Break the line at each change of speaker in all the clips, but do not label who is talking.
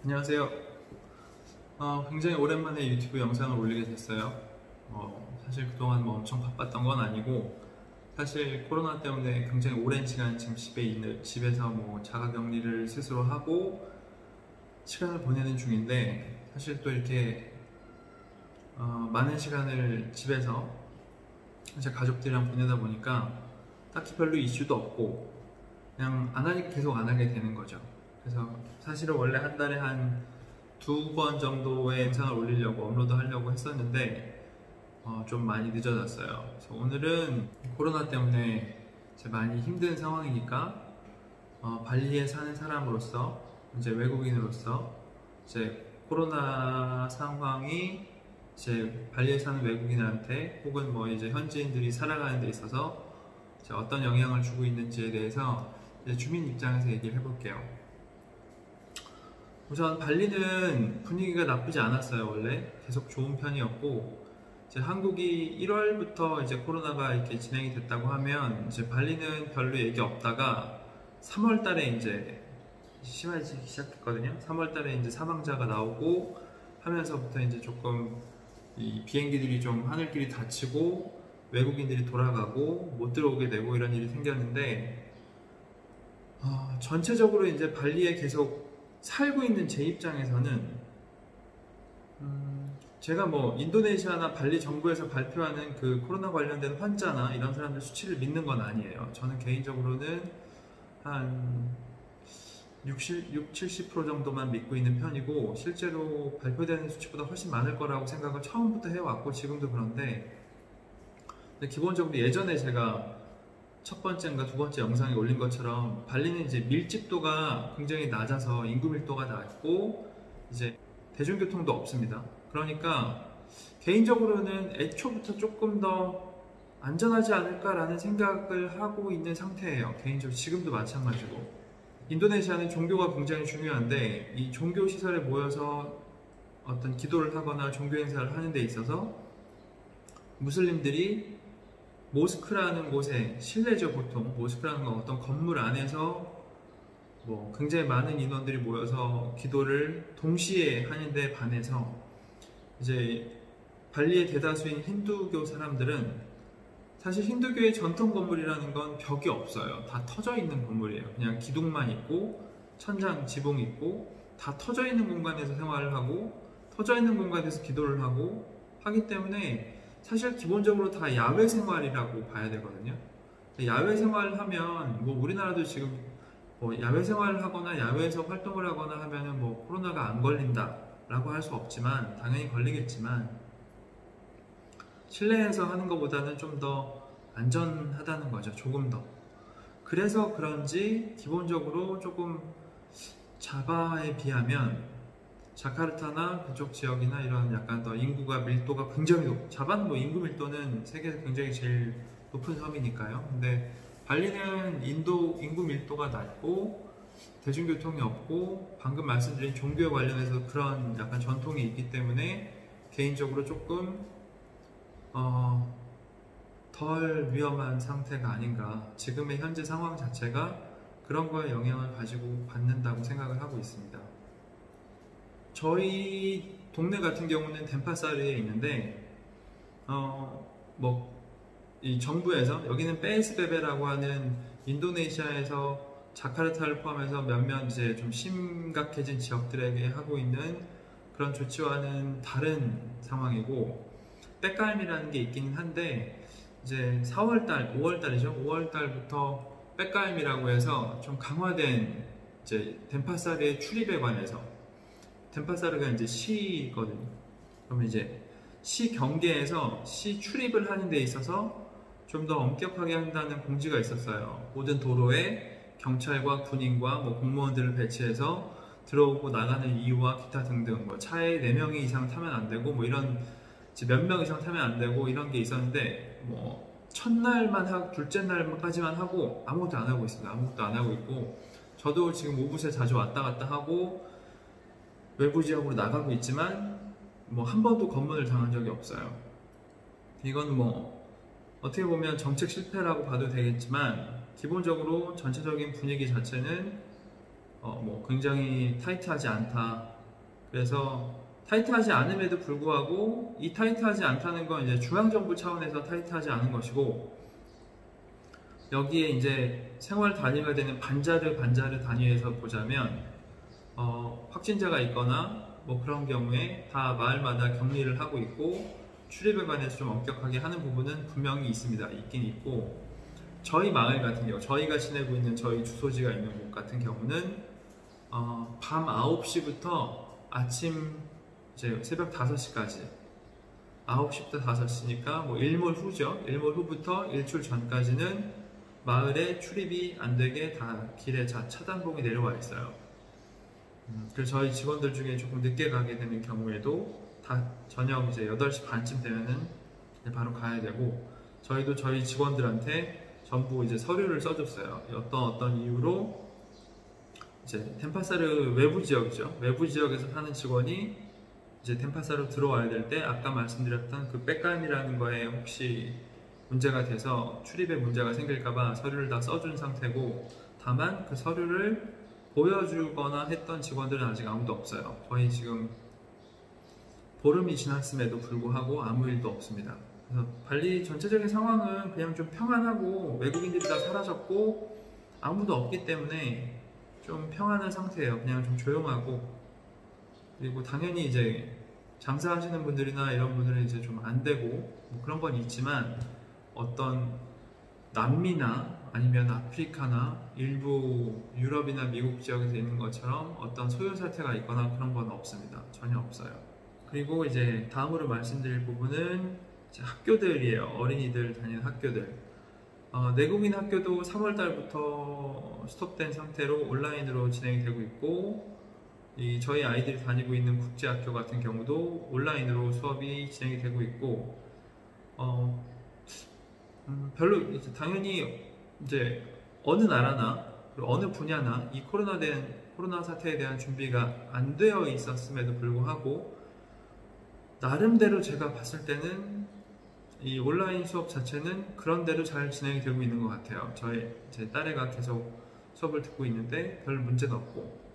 안녕하세요. 굉장히 오랜만에 유튜브 영상을 올리게 됐어요. 사실 그동안 엄청 바빴던 건 아니고, 사실 코로나 때문에 굉장히 오랜 시간 지금 집에서 자가격리를 스스로 하고 시간을 보내는 중인데, 사실 또 이렇게 많은 시간을 집에서 제 가족들이랑 보내다 보니까 딱히 별로 이슈도 없고 그냥 안 하니까 계속 안 하게 되는 거죠. 그래서 사실은 원래 한 달에 한 2번 정도의 영상을 올리려고 업로드 하려고 했었는데 좀 많이 늦어졌어요. 그래서 오늘은 코로나 때문에 이제 많이 힘든 상황이니까 발리에 사는 사람으로서, 이제 외국인으로서, 이제 코로나 상황이 이제 발리에 사는 외국인한테 혹은 이제 현지인들이 살아가는 데 있어서 이제 어떤 영향을 주고 있는지에 대해서 이제 주민 입장에서 얘기를 해볼게요. 우선 발리는 분위기가 나쁘지 않았어요. 원래 계속 좋은 편이었고, 이제 한국이 1월부터 이제 코로나가 이렇게 진행이 됐다고 하면 이제 발리는 별로 얘기 없다가 3월 달에 이제 심해지기 시작했거든요. 3월 달에 이제 사망자가 나오고 하면서부터 이제 조금 이 비행기들이 좀 하늘길이 닫히고 외국인들이 돌아가고 못 들어오게 되고 이런 일이 생겼는데, 전체적으로 이제 발리에 계속 살고 있는 제 입장에서는 제가 인도네시아나 발리 정부에서 발표하는 그 코로나 관련된 환자나 이런 사람들 수치를 믿는 건 아니에요. 저는 개인적으로는 한 70% 정도만 믿고 있는 편이고, 실제로 발표되는 수치보다 훨씬 많을 거라고 생각을 처음부터 해왔고 지금도 그런데, 근데 기본적으로 예전에 제가 첫 번째인가 두 번째 영상에 올린 것처럼 발리는 이제 밀집도가 굉장히 낮아서 인구 밀도가 낮고 이제 대중교통도 없습니다. 그러니까 개인적으로는 애초부터 조금 더 안전하지 않을까라는 생각을 하고 있는 상태예요. 개인적으로 지금도 마찬가지고. 인도네시아는 종교가 굉장히 중요한데, 이 종교 시설에 모여서 어떤 기도를 하거나 종교 행사를 하는 데 있어서 무슬림들이 모스크라는 곳에, 실내죠 보통. 모스크라는 건 어떤 건물 안에서 굉장히 많은 인원들이 모여서 기도를 동시에 하는데 반해서 이제 발리의 대다수인 힌두교 사람들은, 사실 힌두교의 전통 건물이라는 건 벽이 없어요. 다 터져 있는 건물이에요. 그냥 기둥만 있고 천장, 지붕 있고 다 터져 있는 공간에서 생활을 하고 터져 있는 공간에서 기도를 하고 하기 때문에 사실 기본적으로 다 야외 생활이라고 봐야 되거든요. 야외 생활을 하면 우리나라도 지금 야외 생활을 하거나 야외에서 활동을 하거나 하면은 코로나가 안 걸린다 라고 할 수 없지만, 당연히 걸리겠지만 실내에서 하는 것보다는 좀 더 안전하다는 거죠. 조금 더. 그래서 그런지 기본적으로 조금 자바에 비하면 자카르타나 그쪽 지역이나 이런 약간 더 인구가 밀도가 굉장히 자바는 인구 밀도는 세계에서 굉장히 제일 높은 섬이니까요. 근데 발리는 인구 밀도가 낮고 대중교통이 없고 방금 말씀드린 종교에 관련해서 그런 약간 전통이 있기 때문에 개인적으로 조금 덜 위험한 상태가 아닌가. 지금의 현재 상황 자체가 그런 거에 영향을 가지고 받는다고 생각을 하고 있습니다. 저희 동네 같은 경우는 덴파사르에 있는데, 이 정부에서, 여기는 페이스베베라고 하는 인도네시아에서 자카르타를 포함해서 몇몇 이제 좀 심각해진 지역들에게 하고 있는 그런 조치와는 다른 상황이고, 빼까임이라는 게 있기는 한데, 이제 4월달, 5월달이죠. 5월달부터 빼까임이라고 해서 좀 강화된 이제 덴파사르의 출입에 관해서, 덴파사르가 이제 시거든요. 그러면 이제 시 경계에서 시 출입을 하는 데 있어서 좀 더 엄격하게 한다는 공지가 있었어요. 모든 도로에 경찰과 군인과 공무원들을 배치해서 들어오고 나가는 이유와 기타 등등, 차에 4명이 이상 타면 안 되고 이런 몇 명 이상 타면 안 되고 이런 게 있었는데, 첫날만 하고 둘째 날까지만 하고 아무것도 안 하고 있습니다. 아무것도 안 하고 있고, 저도 지금 오붓에 자주 왔다 갔다 하고 외부 지역으로 나가고 있지만 한 번도 검문을 당한 적이 없어요. 이건 어떻게 보면 정책 실패라고 봐도 되겠지만, 기본적으로 전체적인 분위기 자체는 굉장히 타이트하지 않다, 그래서 타이트하지 않음에도 불구하고 이 타이트하지 않다는 건 이제 중앙정부 차원에서 타이트하지 않은 것이고, 여기에 이제 생활 단위가 되는 반자르 단위에서 보자면 확진자가 있거나 뭐 그런 경우에 다 마을마다 격리를 하고 있고 출입에 관해서 좀 엄격하게 하는 부분은 분명히 있습니다. 있긴 있고, 저희 마을 같은 경우, 저희가 지내고 있는 저희 주소지가 있는 곳 같은 경우는 밤 9시부터 아침 이제 새벽 5시까지, 9시부터 5시니까 뭐 일몰 후죠. 일몰 후부터 일출 전까지는 마을에 출입이 안 되게 다 길에 차단봉이 내려와 있어요. 그래서 저희 직원들 중에 조금 늦게 가게 되는 경우에도 다 저녁 이제 8시 반쯤 되면은 바로 가야 되고, 저희도 저희 직원들한테 전부 이제 서류를 써줬어요. 어떤 이유로 이제 덴파사르 외부 지역이죠. 외부 지역에서 사는 직원이 이제 덴파사르로 들어와야 될 때 아까 말씀드렸던 그 백감이라는 거에 혹시 문제가 돼서 출입에 문제가 생길까봐 서류를 다 써준 상태고, 다만 그 서류를 보여주거나 했던 직원들은 아직 아무도 없어요. 저희 지금 보름이 지났음에도 불구하고 아무 일도 없습니다. 그래서 발리 전체적인 상황은 그냥 좀 평안하고 외국인들이 다 사라졌고 아무도 없기 때문에 좀 평안한 상태예요. 그냥 좀 조용하고, 그리고 당연히 이제 장사하시는 분들이나 이런 분들은 이제 좀 안 되고 뭐 그런 건 있지만, 어떤 남미나 아니면 아프리카나 일부 유럽이나 미국 지역에서 있는 것처럼 어떤 소요 사태가 있거나 그런 건 없습니다. 전혀 없어요. 그리고 이제 다음으로 말씀드릴 부분은 이제 학교들이에요. 어린이들 다니는 학교들. 내국인 학교도 3월 달부터 스톱된 상태로 온라인으로 진행이 되고 있고, 저희 아이들이 다니고 있는 국제학교 같은 경우도 온라인으로 수업이 진행이 되고 있고, 별로 당연히 이제 어느 나라나 어느 분야나 이 코로나 사태에 대한 준비가 안 되어 있었음에도 불구하고 나름대로 제가 봤을 때는 이 온라인 수업 자체는 그런대로 잘 진행이 되고 있는 것 같아요. 제 딸애가 계속 수업을 듣고 있는데 별 문제는 없고,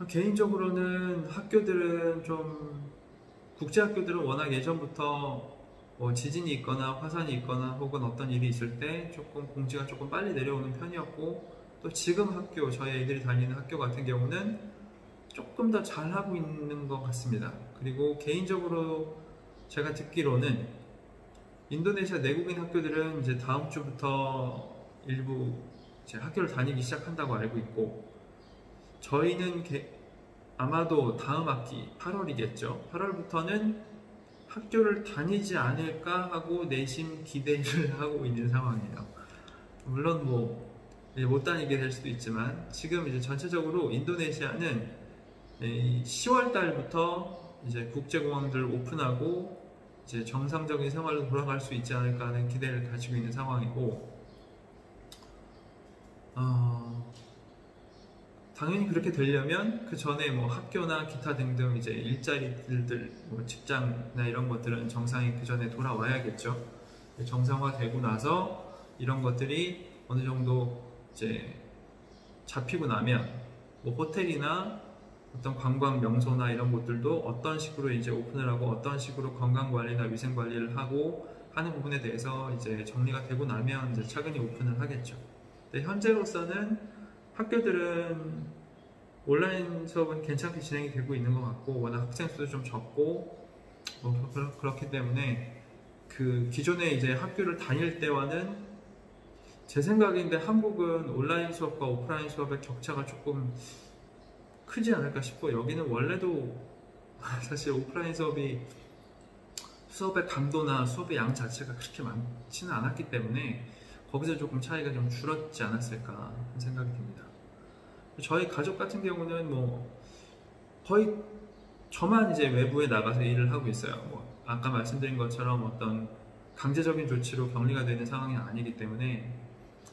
개인적으로는 학교들은 좀, 국제학교들은 워낙 예전부터 뭐 지진이 있거나 화산이 있거나 혹은 어떤 일이 있을 때 조금 공지가 조금 빨리 내려오는 편이었고, 또 지금 저희 애들이 다니는 학교 같은 경우는 조금 더 잘하고 있는 것 같습니다. 그리고 개인적으로 제가 듣기로는 인도네시아 내국인 학교들은 이제 다음 주부터 일부 이제 학교를 다니기 시작한다고 알고 있고, 저희는 아마도 다음 학기 8월이겠죠. 8월부터는 학교를 다니지 않을까 하고 내심 기대를 하고 있는 상황이에요. 물론 못 다니게 될 수도 있지만, 지금 이제 전체적으로 인도네시아는 10월 달부터 이제 국제공항들 오픈하고 이제 정상적인 생활로 돌아갈 수 있지 않을까 하는 기대를 가지고 있는 상황이고, 당연히 그렇게 되려면 그 전에 뭐 학교나 기타 등등 이제 일자리들, 뭐 직장이나 이런 것들은 정상이 그 전에 돌아와야겠죠. 정상화되고 나서 이런 것들이 어느 정도 이제 잡히고 나면 뭐 호텔이나 어떤 관광 명소나 이런 곳들도 어떤 식으로 이제 오픈을 하고 어떤 식으로 건강 관리나 위생 관리를 하고 하는 부분에 대해서 이제 정리가 되고 나면 이제 차근히 오픈을 하겠죠. 근데 현재로서는 학교들은 온라인 수업은 괜찮게 진행이 되고 있는 것 같고, 워낙 학생 수도 좀 적고 그렇기 때문에 그 기존에 이제 학교를 다닐 때와는, 제 생각인데 한국은 온라인 수업과 오프라인 수업의 격차가 조금 크지 않을까 싶고, 여기는 원래도 사실 오프라인 수업의 강도나 수업의 양 자체가 그렇게 많지는 않았기 때문에 거기서 조금 차이가 좀 줄었지 않았을까 하는 생각이 듭니다. 저희 가족 같은 경우는 거의 저만 이제 외부에 나가서 일을 하고 있어요. 아까 말씀드린 것처럼 어떤 강제적인 조치로 격리가 되는 상황이 아니기 때문에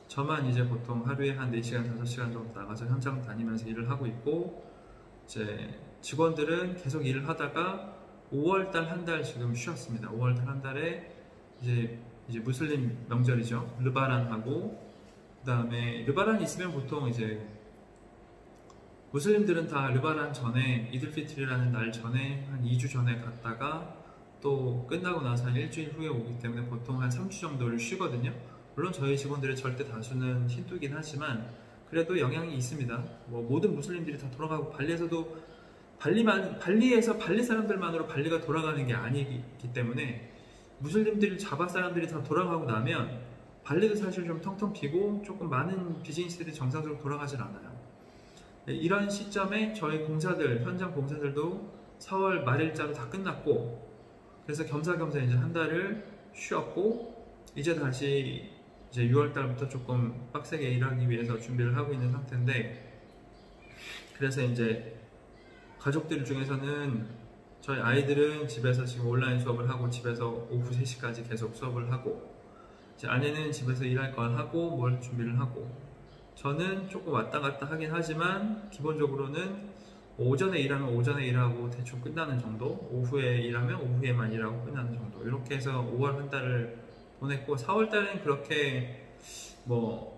저만 이제 보통 하루에 한 4시간, 5시간 정도 나가서 현장 다니면서 일을 하고 있고, 이제 직원들은 계속 일을 하다가 5월달 한 달 지금 쉬었습니다. 5월달 한 달에 이제 무슬림 명절이죠. 르바란하고, 그 다음에 르바란이 있으면 보통 이제 무슬림들은 다 르바란 전에, 이들피트리라는 날 전에 한 2주 전에 갔다가 또 끝나고 나서 한 일주일 후에 오기 때문에 보통 한 3주 정도를 쉬거든요. 물론 저희 직원들의 절대 다수는 힌두긴 하지만 그래도 영향이 있습니다. 뭐 모든 무슬림들이 다 돌아가고 발리에서도 발리에서 발리 사람들만으로 발리가 돌아가는 게 아니기 때문에 무슬림들 자바 사람들이 다 돌아가고 나면 발리도 사실 좀 텅텅 비고 조금 많은 비즈니스들이 정상적으로 돌아가질 않아요. 이런 시점에 저희 공사들, 현장 공사들도 4월 말일자로 다 끝났고 그래서 겸사겸사 이제 한 달을 쉬었고 이제 다시 이제 6월 달부터 조금 빡세게 일하기 위해서 준비를 하고 있는 상태인데 그래서 이제 가족들 중에서는 저희 아이들은 집에서 지금 온라인 수업을 하고 집에서 오후 3시까지 계속 수업을 하고 이제 아내는 집에서 일할 걸 하고 뭘 준비를 하고 저는 조금 왔다 갔다 하긴 하지만 기본적으로는 오전에 일하면 오전에 일하고 대충 끝나는 정도, 오후에 일하면 오후에만 일하고 끝나는 정도 이렇게 해서 5월 한 달을 보냈고 4월 달에는 그렇게 뭐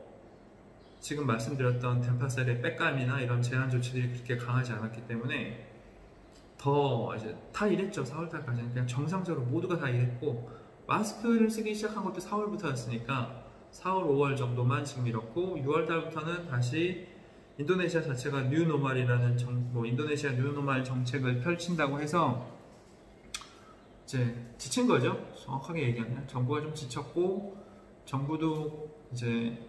지금 말씀드렸던 덴파셀의 빽감이나 이런 제한 조치들이 그렇게 강하지 않았기 때문에 더 이제 다 일했죠. 4월 달까지는 그냥 정상적으로 모두가 다 일했고 마스크를 쓰기 시작한 것도 4월부터였으니까 4월, 5월 정도만 지금 이렇고 6월 달부터는 다시 인도네시아 자체가 뉴노멀이라는 인도네시아 뉴노멀 정책을 펼친다고 해서 이제 지친 거죠. 정확하게 얘기하면 정부가 좀 지쳤고 정부도 이제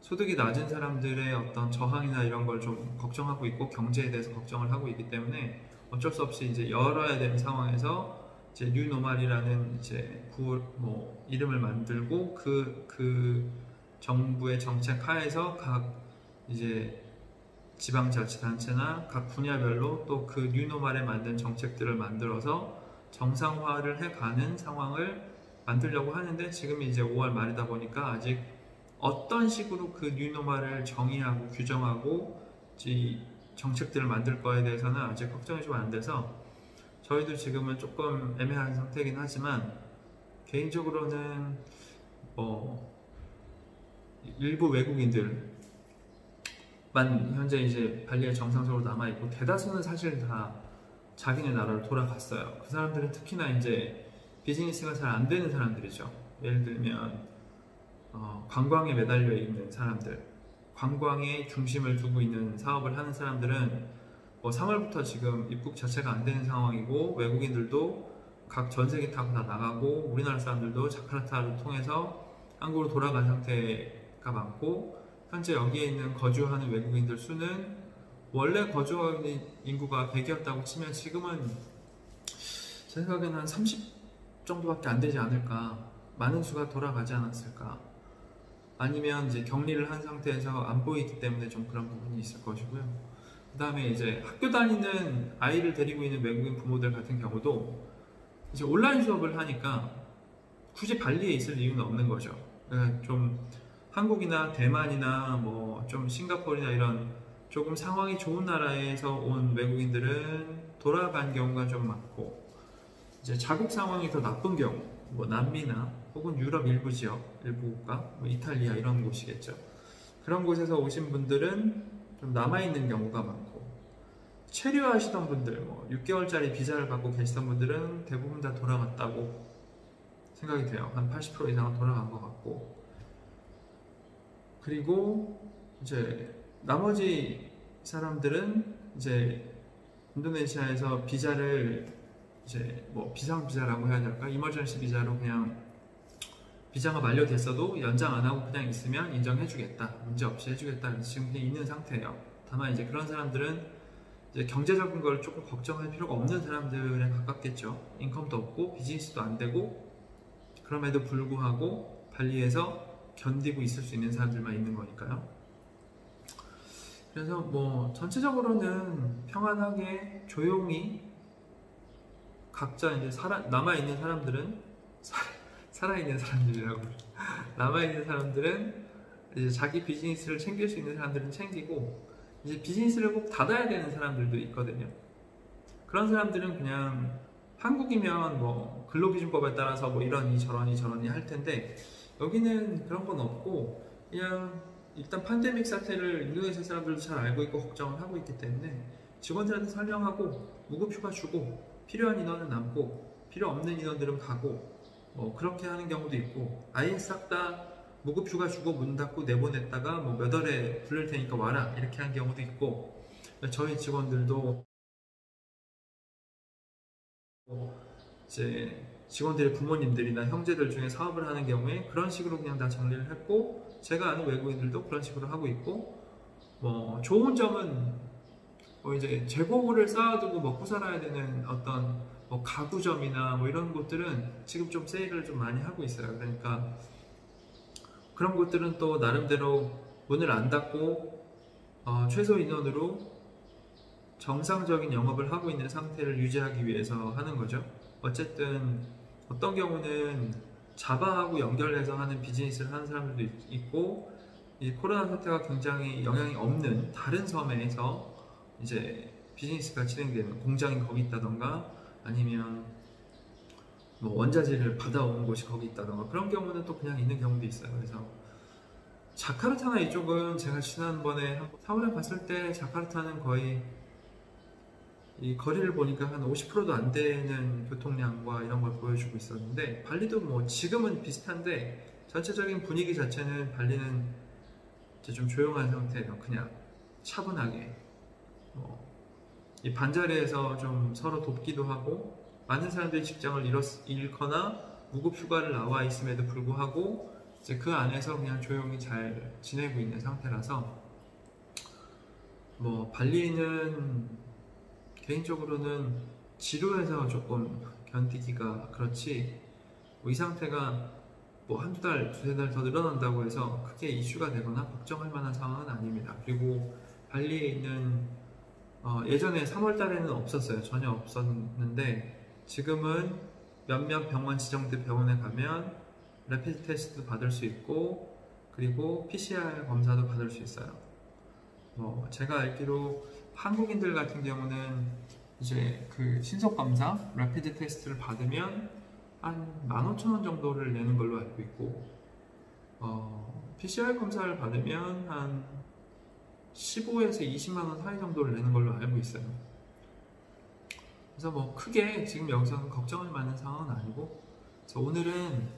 소득이 낮은 사람들의 어떤 저항이나 이런 걸 좀 걱정하고 있고 경제에 대해서 걱정을 하고 있기 때문에 어쩔 수 없이 이제 열어야 되는 상황에서 이제 뉴노멀이라는 이제 이름을 만들고 그 정부의 정책 하에서 각 이제 지방자치단체나 각 분야별로 또 그 뉴노멀에 맞는 정책들을 만들어서 정상화를 해가는 상황을 만들려고 하는데 지금이 이제 5월 말이다 보니까 아직 어떤 식으로 그 뉴노멀을 정의하고 규정하고 정책들을 만들 거에 대해서는 아직 확정이 좀 안 돼서 저희도 지금은 조금 애매한 상태이긴 하지만 개인적으로는 일부 외국인들만 현재 이제 발리에 정상적으로 남아있고 대다수는 사실 다 자기네 나라로 돌아갔어요. 그 사람들은 특히나 이제 비즈니스가 잘 안 되는 사람들이죠. 예를 들면 관광에 매달려 있는 사람들, 관광에 중심을 두고 있는 사업을 하는 사람들은 3월부터 지금 입국 자체가 안 되는 상황이고 외국인들도 각 전세기 타고 다 나가고 우리나라 사람들도 자카르타를 통해서 한국으로 돌아간 상태가 많고 현재 여기에 있는 거주하는 외국인들 수는 원래 거주하는 인구가 100이었다고 치면 지금은 제 생각에는 한 30 정도밖에 안 되지 않을까, 많은 수가 돌아가지 않았을까, 아니면 이제 격리를 한 상태에서 안 보이기 때문에 좀 그런 부분이 있을 것이고요. 그 다음에 이제 학교 다니는 아이를 데리고 있는 외국인 부모들 같은 경우도 이제 온라인 수업을 하니까 굳이 발리에 있을 이유는 없는 거죠. 그러니까 좀 한국이나 대만이나 좀 싱가포르나 이런 조금 상황이 좋은 나라에서 온 외국인들은 돌아간 경우가 좀 많고 이제 자국 상황이 더 나쁜 경우 남미나 혹은 유럽 일부 지역, 일부 국가, 이탈리아 이런 곳이겠죠. 그런 곳에서 오신 분들은 좀 남아있는 경우가 많고 체류하시던 분들, 6개월짜리 비자를 받고 계시던 분들은 대부분 다 돌아갔다고 생각이 돼요. 한 80% 이상은 돌아간 것 같고 그리고 이제 나머지 사람들은 이제 인도네시아에서 비자를 이제 비상 비자라고 해야 될까? 이머전시 비자로 그냥 비자가 만료됐어도 연장 안 하고 그냥 있으면 인정해주겠다, 문제 없이 해주겠다, 지금 그냥 있는 상태예요. 다만 이제 그런 사람들은 이제 경제적인 걸 조금 걱정할 필요가 없는 사람들에 가깝겠죠. 인컴도 없고 비즈니스도 안 되고 그럼에도 불구하고 발리에서 견디고 있을 수 있는 사람들만 있는 거니까요. 그래서 전체적으로는 평안하게 조용히 각자 이제 남아있는 사람들은 살아있는 사람들이라고 남아있는 사람들은 이제 자기 비즈니스를 챙길 수 있는 사람들은 챙기고 이제 비즈니스를 꼭 닫아야 되는 사람들도 있거든요. 그런 사람들은 그냥 한국이면 근로기준법에 따라서 이러니 저러니 할 텐데 여기는 그런 건 없고 그냥 일단 팬데믹 사태를 인도네시아 사람들도 잘 알고 있고 걱정을 하고 있기 때문에 직원들한테 설명하고 무급휴가 주고 필요한 인원은 남고 필요 없는 인원들은 가고 뭐 그렇게 하는 경우도 있고 아예 싹 다 무급휴가 주고 문 닫고 내보냈다가 뭐 몇 월에 부를 테니까 와라 이렇게 한 경우도 있고 저희 직원들도 이제 직원들의 부모님들이나 형제들 중에 사업을 하는 경우에 그런 식으로 그냥 다 정리를 했고 제가 아는 외국인들도 그런 식으로 하고 있고 뭐 좋은 점은 뭐 이제 재고를 쌓아두고 먹고 살아야 되는 어떤 뭐 가구점이나 뭐 이런 곳들은 지금 좀 세일을 좀 많이 하고 있어요. 그러니까 그런 곳들은 또 나름대로 문을 안 닫고 최소 인원으로 정상적인 영업을 하고 있는 상태를 유지하기 위해서 하는 거죠. 어쨌든 어떤 경우는 자바하고 연결해서 하는 비즈니스를 하는 사람들도 있고 이 코로나 사태가 굉장히 영향이 없는 다른 섬에서 이제 비즈니스가 진행되는 공장이 거기 있다던가 아니면 뭐 원자재를 받아오는 곳이 거기 있다던가 그런 경우는 또 그냥 있는 경우도 있어요. 그래서 자카르타나 이쪽은 제가 지난번에 4월에 봤을 때 자카르타는 거의 이 거리를 보니까 한 50%도 안 되는 교통량과 이런 걸 보여주고 있었는데 발리도 뭐 지금은 비슷한데 전체적인 분위기 자체는 발리는 이제 좀 조용한 상태예요. 그냥 차분하게 이 반자리에서 좀 서로 돕기도 하고 많은 사람들이 직장을 잃거나 무급 휴가를 나와 있음에도 불구하고 이제 그 안에서 그냥 조용히 잘 지내고 있는 상태라서 뭐 발리는 개인적으로는 지루해서 조금 견디기가 그렇지 뭐 이 상태가 뭐 한두 달, 두세 달 더 늘어난다고 해서 크게 이슈가 되거나 걱정할 만한 상황은 아닙니다. 그리고 발리에 있는 예전에 3월 달에는 없었어요. 전혀 없었는데 지금은 몇몇 병원 지정된 병원에 가면 래피드 테스트도 받을 수 있고 그리고 PCR 검사도 받을 수 있어요. 제가 알기로 한국인들 같은 경우는 이제 그 신속 검사, 래피드 테스트를 받으면 한 15,000원 정도를 내는 걸로 알고 있고 PCR 검사를 받으면 한 15에서 20만원 사이 정도를 내는 걸로 알고 있어요. 그래서 뭐 크게 지금 여기서는 걱정할 만한 상황은 아니고 그래서 오늘은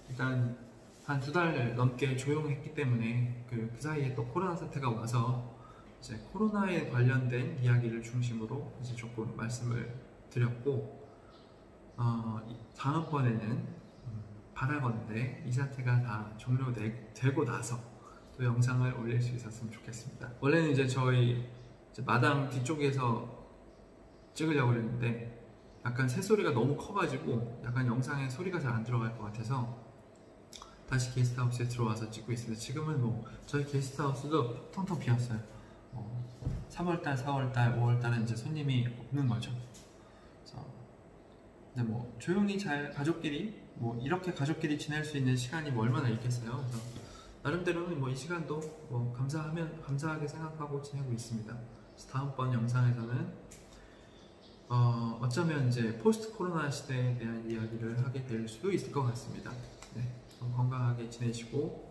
일단 한 2달 넘게 조용했기 때문에 그 사이에 또 코로나 사태가 와서 이제 코로나에 관련된 이야기를 중심으로 이제 조금 말씀을 드렸고 다음번에는 바라건대 이 사태가 다 종료되고 나서 또 영상을 올릴 수 있었으면 좋겠습니다. 원래는 이제 저희 마당 뒤쪽에서 찍으려고 그랬는데 약간 새소리가 너무 커가지고 약간 영상에 소리가 잘 안 들어갈 것 같아서 다시 게스트하우스에 들어와서 찍고 있습니다. 지금은 뭐 저희 게스트하우스도 텅텅 비었어요. 3월달, 4월달, 5월달은 이제 손님이 없는 거죠. 근데 뭐 조용히 잘 가족끼리 이렇게 가족끼리 지낼 수 있는 시간이 뭐 얼마나 있겠어요. 그래서 나름대로는 뭐 이 시간도 뭐 감사하게 생각하고 지내고 있습니다. 그래서 다음번 영상에서는 어쩌면 이제 포스트 코로나 시대에 대한 이야기를 하게 될 수도 있을 것 같습니다. 네, 건강하게 지내시고